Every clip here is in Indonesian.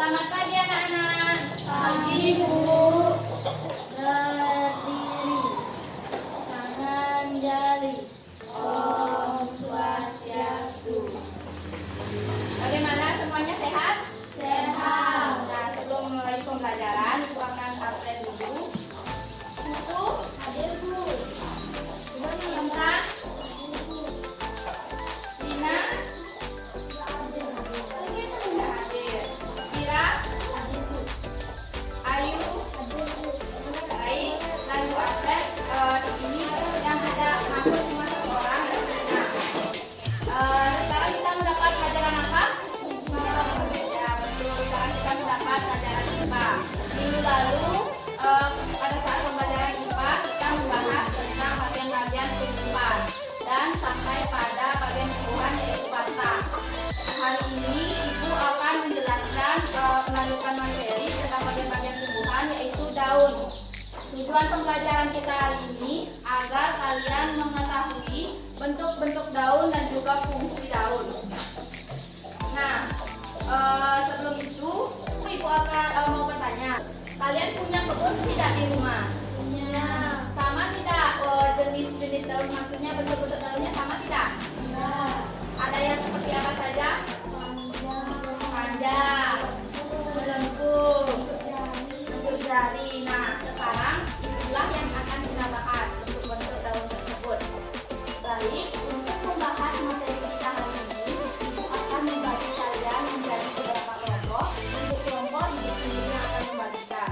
Selamat pagi anak-anak. Pagi, Bu. Berdiri, tangan jari. Om Swastiastu. Bagaimana semuanya sehat? Sehat. Nah, sebelum mulai pembelajaran, Ibu akan absen dulu. Buku, Hadir, Bu. Intan, Dina, nggak hadir. Kira, Ayu, baik. Lalu absen di sini yang ada masuk cuma satu orang. Sekarang kita mendapat pelajaran apa? Ya, betul. Sekarang kita mendapat pelajaran IPA. Minggu lalu pada saat pembelajaran IPA kita membahas tentang bagian-bagian kehidupan dan sampai pada bagian tumbuhan yaitu batang. Hari ini Ibu akan menjelaskan melanjutkan materi tentang bagian-bagian tumbuhan yaitu daun. Tujuan pembelajaran kita hari ini agar kalian mengetahui bentuk-bentuk daun dan juga fungsi daun. Nah, sebelum itu Ibu akan mau bertanya, kalian punya kebun tidak di rumah? Punya. Sama tidak jenis-jenis daun, maksudnya bentuk-bentuk daunnya sama tidak? Enggak. Ada yang seperti apa saja? Panjang. Panjang, melengkung, bentuk jari. Nah, sekarang inilah yang akan kita bahas bentuk-bentuk daun tersebut. Baik, untuk membahas materi kita hari ini, Ibu akan membagi kalian menjadi beberapa kelompok. Untuk kelompok Ibu sendiri yang akan membagikan.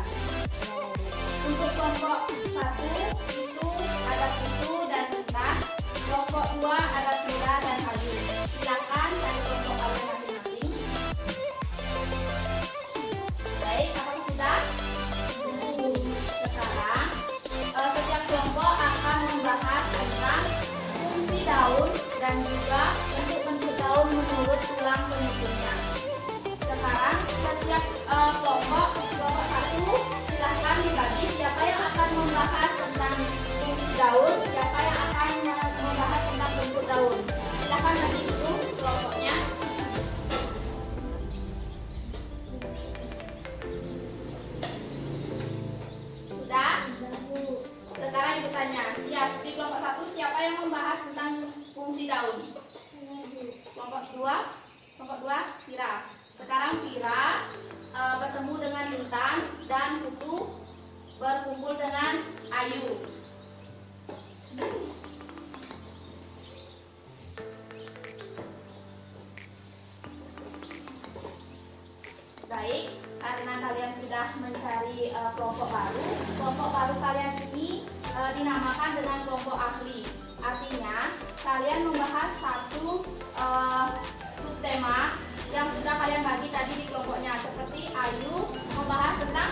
Untuk kelompok 1 itu ada Putu dan Intan. Kelompok 2 ada Pira dan Ayu. Silakan dari kelompok kalian masing-masing. Baik, apakah sudah? Sekarang setiap kelompok akan membahas tentang fungsi daun dan juga bentuk-bentuk daun menurut tulang penyusunnya. Sekarang setiap kelompok 1 silahkan dibagi siapa yang akan membahas tentang fungsi daun, siapa yang akan membahas tentang bentuk daun. Silahkan bagi dulu kelompoknya. Sudah? Sekarang Ibu tanya, di kelompok 1 siapa yang membahas tentang fungsi daun? Kelompok 2 Pira. Sekarang Pira bertemu dengan Intan dan Putu berkumpul dengan Ayu. Baik, karena kalian sudah mencari kelompok baru kalian ini dinamakan dengan kelompok ahli. Artinya, kalian membahas satu subtema yang sudah kalian bagi tadi di kelompoknya. Seperti Ayu membahas tentang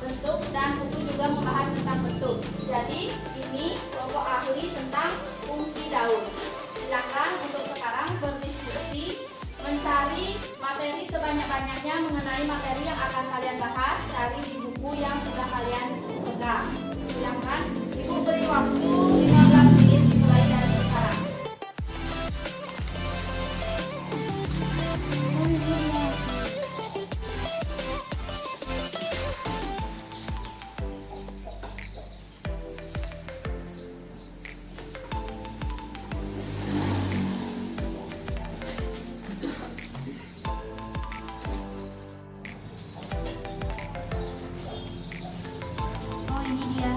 bentuk dan Putu juga membahas tentang bentuk. Jadi, ini kelompok ahli tentang fungsi daun. Silakan untuk sekarang berdiskusi, mencari materi sebanyak-banyaknya mengenai materi yang akan kalian bahas dari di buku yang sudah kalian pegang. Silakan, Ibu beri waktu 15 menit dimulai dari sekarang. Oh, ini dia.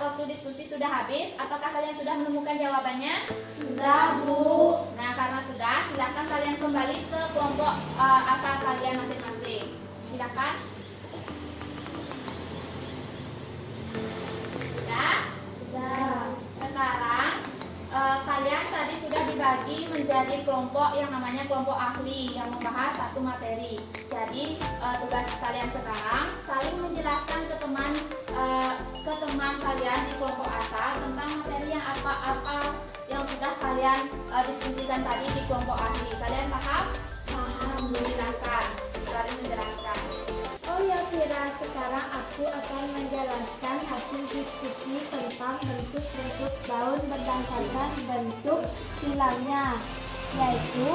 waktu diskusi sudah habis. Apakah kalian sudah menemukan jawabannya? Sudah, Bu. Nah, karena sudah, silakan kalian kembali ke kelompok asal kalian masing-masing. Silakan. Sudah? Sudah. Sekarang kalian tadi sudah dibagi menjadi kelompok yang namanya kelompok ahli yang membahas satu materi. Jadi tugas kalian sekarang saling menjelaskan ke teman kalian di kelompok asal tentang materi yang apa yang sudah kalian diskusikan tadi di kelompok ahli. Kalian paham? Paham. Silakan saling menjelaskan. Oh ya Vira, sekarang aku akan menjelaskan hasil diskusi tentang bentuk-bentuk daun berdasarkan bentuk tulangnya, yaitu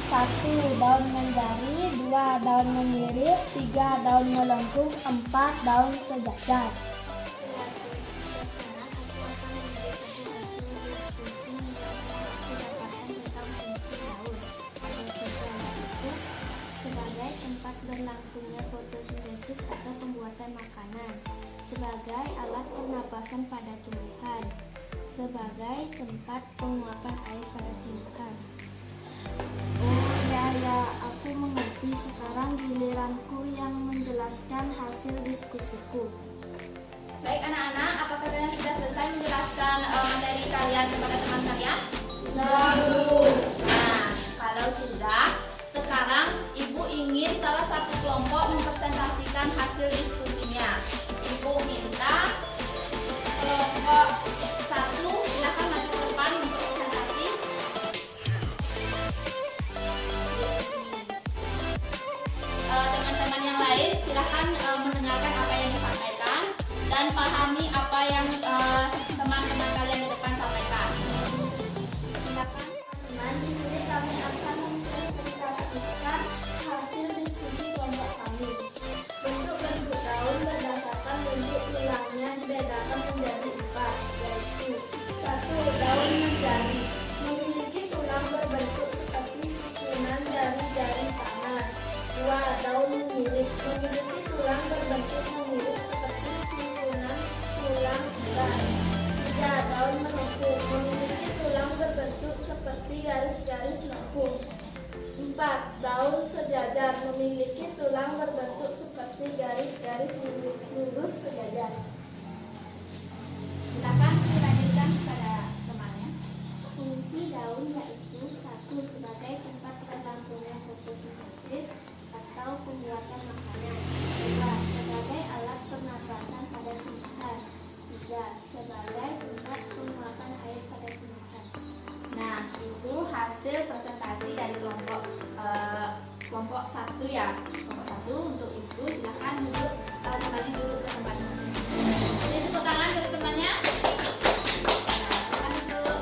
1. Daun menjari, 2. Daun mengiris, 3. Daun melengkung, 4. Daun sejajar. Sebagai tempat berlangsungnya fotosintesis atau pembuatan makanan, sebagai alat pernapasan pada tumbuhan, sebagai tempat penguapan air pada tumbuhan. Oh ya, aku mengerti. Sekarang giliranku yang menjelaskan hasil diskusiku. Baik anak-anak, apakah kalian sudah selesai menjelaskan materi kalian kepada teman kalian? Sudah, Bu. Nah, kalau sudah, sekarang Ibu ingin salah satu kelompok mempresentasikan hasil diskusinya. Ibu minta kelompok 1 silakan maju ke depan untuk presentasi. Teman-teman yang lain silakan mendengarkan apa yang disampaikan dan pahami apa yang teman-teman kalian di depan sampaikan. Silakan. Teman, di sini kami akan mempresentasikan hasil diskusi kelompok kami. Bentuk-bentuk daun berdasarkan bentuk tulangnya dibedakan menjadi 4, yaitu 1. Daun menjari memiliki tulang berbentuk seperti susunan jari-jari tangan. 2. Daun mengiris memiliki tulang berbentuk mengiris seperti susunan tulang bulan. 3. Daun melengkung memiliki tulang berbentuk seperti garis-garis lengkung. 4. Daun sejajar memiliki tulang berbentuk seperti garis-garis lurus sejajar. Silakan dilanjutkan kepada temannya. Fungsi daun yaitu 1. Sebagai tempat berlangsungnya fotosintesis atau pembuatan makanan, 2. Sebagai alat pernapasan pada tumbuhan, 3. Sebagai tempat penguapan air pada tumbuhan. Nah, itu hasil presentasi dari kelompok 1 ya. Kelompok 1 untuk itu silakan duduk kembali dulu ke tempatnya masing-masing. Jadi tepuk tangan dari temannya. Nah, silakan duduk.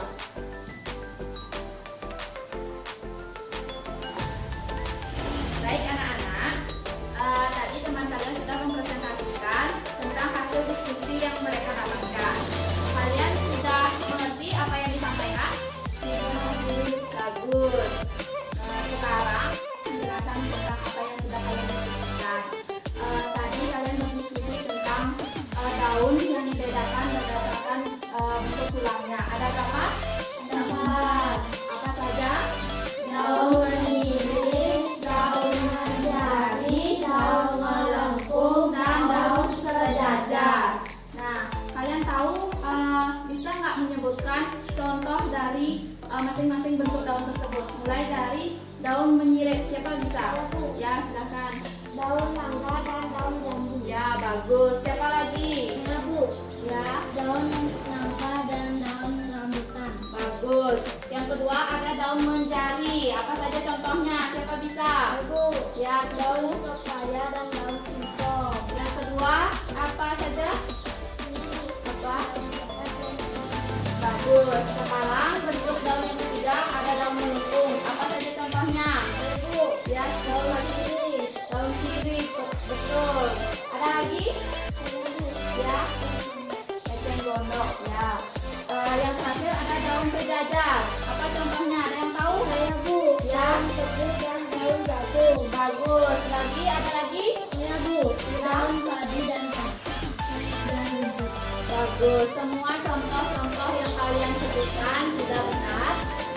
Baik anak-anak, tadi teman kalian sudah mempresentasikan tentang hasil diskusi yang mereka dapatkan. Kalian sudah mengerti apa yang disampaikan? Bagus. Sekarang penjelasan tentang apa yang sudah kalian diskusikan. Tadi kalian berdiskusi tentang daun yang dibedakan berdasarkan bentuk tulangnya. Ada berapa? Ada 4. Apa saja? Daun mengiris, daun menjari, daun melengkung, dan daun sejajar. Nah, kalian tahu bisa nggak menyebutkan contoh dari masing-masing bentuk daun tersebut? Mulai dari daun menyirip, siapa bisa? Ya, silakan. Daun mangga dan daun jambu. Ya, bagus. Siapa lagi? Ya, Bu. Ya, Daun nangka dan daun rambutan. bagus. Yang kedua ada daun menjari. Apa saja contohnya? Siapa bisa? Bu. Ya, Daun daun. pepaya dan daun singkong. Yang kedua apa saja? Apa? Bagus. Sekarang bentuk daun yang ketiga ada daun melengkung. Apa saja contohnya? Bu. Ya, daun Sirih. daun sirih. Betul. Ada lagi? Ya, eceng gondok. Ya. Yang terakhir ada daun sejajar. Apa contohnya? Ada yang tahu? Saya, Bu. Ya. Daun tebu dan daun jagung. Bagus. Lagi ada lagi? Ya, Bu. Daun padi dan Bagus. Semua contoh-contoh yang kalian sebutkan sudah benar.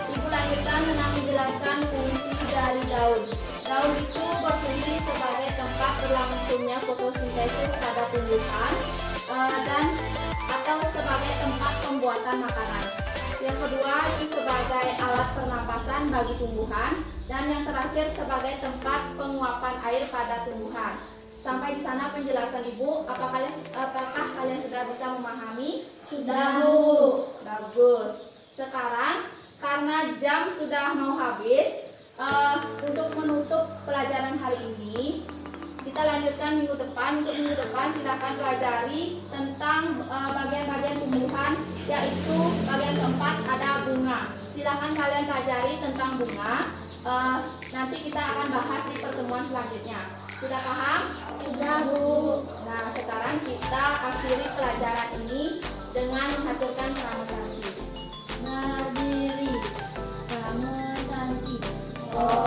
Ibu lanjutkan dengan menjelaskan fungsi dari daun. Daun itu berfungsi sebagai tempat berlangsungnya fotosintesis pada tumbuhan dan atau sebagai tempat pembuatan makanan. Yang kedua itu sebagai alat pernapasan bagi tumbuhan, dan yang terakhir sebagai tempat penguapan air pada tumbuhan. Sampai di sana penjelasan Ibu. Apakah kalian sudah bisa memahami? Sudah, Bu. Bagus. Sekarang karena jam sudah mau habis, untuk menutup pelajaran hari ini, kita lanjutkan minggu depan. Untuk minggu depan silakan pelajari tentang bagian-bagian tumbuhan, yaitu bagian keempat ada bunga. Silakan kalian pelajari tentang bunga. Nanti kita akan bahas di pertemuan selanjutnya. Sudah paham? Sudah, Bu. Nah, sekarang kita akhiri pelajaran ini dengan mengaturkan nama Santi. Berdiri, kamu Santi. Oh.